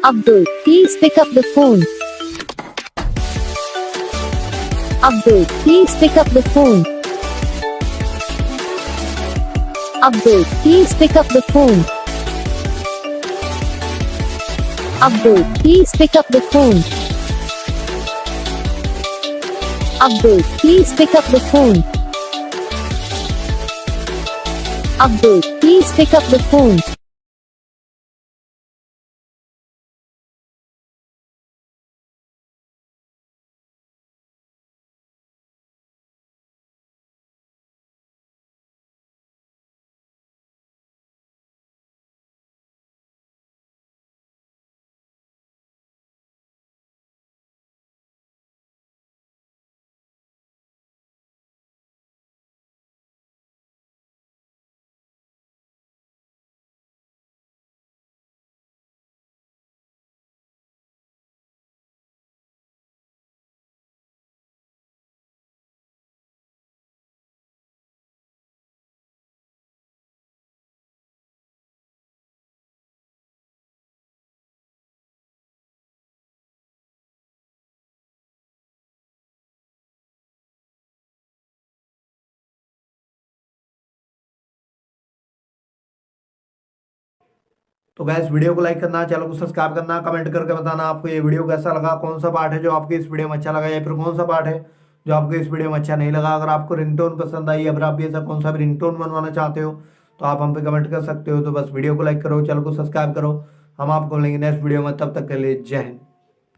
Abdul, please pick up the phone. Abdul, please pick up the phone. Abdul, please pick up the phone. Abdul, please pick up the phone. Abdul, please pick up the phone. Abdul, please pick up the phone. तो gas video को like करना, channel को subscribe करना, comment करके बताना आपको ये video कैसा लगा, कौन सा पार्ट है जो आपको इस वीडियो में अच्छा लगा या फिर कौन सा पार्ट है जो आपको इस वीडियो में अच्छा नहीं लगा। अगर आपको रिंगटोन पसंद आई, अगर आप भी ऐसा कौन सा भी रिंगटोन बनवाना चाहते हो तो आप हम पे कमेंट कर सकते हो। तो बस वीडियो को लाइक करो, चैनल को सब्सक्राइब करो। हम आपको मिलेंगे नेक्स्ट वीडियो में, तब तक के लिए जय हिंद।